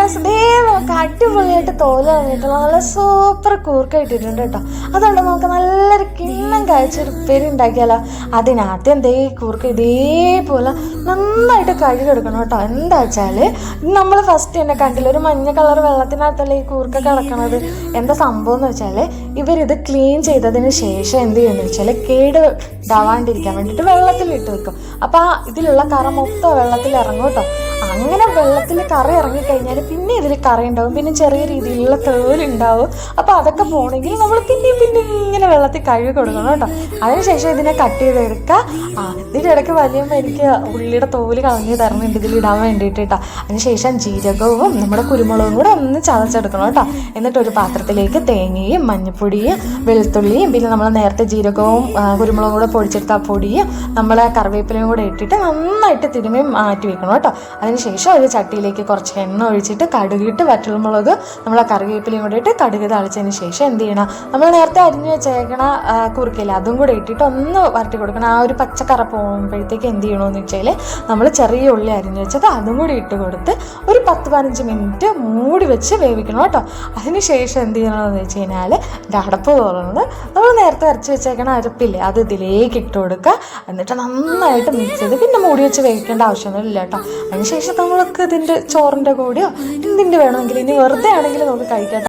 നമുക്ക് അടിപൊളിയായിട്ട് തോല് കളഞ്ഞിട്ടുള്ള നല്ല സൂപ്പർ കൂർക്ക ഇട്ടിട്ടുണ്ട് കേട്ടോ. അതുകൊണ്ട് നമുക്ക് നല്ലൊരു കിണ്ണം കഴിച്ചൊരു ഉപ്പേരി ഉണ്ടാക്കിയാലോ. അതിനാദ്യം എന്തേ കൂർക്ക ഇതേപോലെ നന്നായിട്ട് കഴുകിയെടുക്കണം കേട്ടോ. എന്താ വെച്ചാൽ നമ്മൾ ഫസ്റ്റ് തന്നെ കണ്ടില്ല, ഒരു മഞ്ഞ കളർ വെള്ളത്തിനകത്തല്ലേ ഈ കൂർക്ക കിടക്കണത്. എന്താ സംഭവം എന്ന് വെച്ചാൽ ഇവരിത് ക്ലീൻ ചെയ്തതിന് ശേഷം എന്ത് ചെയ്യുമെന്ന് വെച്ചാൽ കേട് ഇടാവാണ്ടിരിക്കാൻ വേണ്ടിയിട്ട് വെള്ളത്തിലിട്ട് വെക്കും. അപ്പോൾ ഇതിലുള്ള കറ മൊത്തം വെള്ളത്തിൽ ഇറങ്ങും കേട്ടോ. അങ്ങനെ വെള്ളത്തിൽ കറ ഇറങ്ങിക്കഴിഞ്ഞാൽ പിന്നെ ഇതിൽ കറ ഉണ്ടാവും, പിന്നെ ചെറിയ രീതിയിലുള്ള തോലുണ്ടാവും. അപ്പോൾ അതൊക്കെ പോകണമെങ്കിൽ നമ്മൾ പിന്നെയും ഇങ്ങനെ വെള്ളത്തിൽ കഴുകി കൊടുക്കണം കേട്ടോ. അതിനുശേഷം ഇതിനെ കട്ട് ചെയ്തെടുക്കുക. ഇതിൻ്റെ ഇടയ്ക്ക് വലിയമ്മ എനിക്ക് ഉള്ളിയുടെ തോല് കളഞ്ഞ് തരണുണ്ട് ഇതിലിടാൻ വേണ്ടിയിട്ട് കേട്ടോ. അതിനുശേഷം ജീരകവും നമ്മുടെ കുരുമുളകും കൂടെ ഒന്ന് ചതച്ചെടുക്കണം കേട്ടോ. എന്നിട്ട് ഒരു പാത്രത്തിലേക്ക് തേങ്ങയും മഞ്ഞൾപ്പൊടിയും വെളുത്തുള്ളിയും പിന്നെ നമ്മൾ നേരത്തെ ജീരകവും കുരുമുളകും കൂടെ പൊടിച്ചെടുത്ത പൊടിയും നമ്മളെ കറിവേപ്പിലയും കൂടെ ഇട്ടിട്ട് നന്നായിട്ട് തിരുമ്മി മാറ്റി വെക്കണം കേട്ടോ. അതിനുശേഷം ഒരു ചട്ടിയിലേക്ക് കുറച്ച് എണ്ണ ഒഴിച്ചിട്ട് കടുകിട്ട് വറ്റൽമുളക് നമ്മളെ കറിവേപ്പിലയും കൂടെ ഇട്ട് കടുക് തളിച്ചതിന് ശേഷം എന്ത് ചെയ്യണം, നമ്മൾ നേരത്തെ അരിഞ്ഞ് വെച്ചേക്കണ കുറുക്കില്ല അതും കൂടെ ഇട്ടിട്ട് ഒന്ന് വരട്ടി കൊടുക്കണം. ആ ഒരു പച്ചക്കറ പോകുമ്പോഴത്തേക്ക് എന്ത് ചെയ്യണമെന്ന് വെച്ചാൽ നമ്മൾ ചെറിയ ഉള്ളി അരിഞ്ഞ് വെച്ചത് അതും കൂടി ഇട്ട് കൊടുത്ത് ഒരു 10-15 മിനിറ്റ് മൂടി വെച്ച് വേവിക്കണം കേട്ടോ. അതിനുശേഷം എന്ത് ചെയ്യണമെന്ന് വെച്ച് കഴിഞ്ഞാൽ അടപ്പ് തുറന്ന് നമ്മൾ നേരത്തെ അരച്ച് വെച്ചേക്കണ അരപ്പില്ലേ അത് ഇതിലേക്ക് ഇട്ട് കൊടുക്കുക. എന്നിട്ട് നന്നായിട്ട് മിക്സ് ചെയ്ത് പിന്നെ മൂടി വെച്ച് വേവിക്കേണ്ട ആവശ്യമൊന്നുമില്ല കേട്ടോ. അതിനുശേഷം നമ്മൾക്ക് ഇതിൻ്റെ ചോറിൻ്റെ കൂടെയോ എന്തിൻ്റെ വേണമെങ്കിലും ഇനി വെറുതെ ആണെങ്കിലും നമുക്ക് കഴിക്കാം.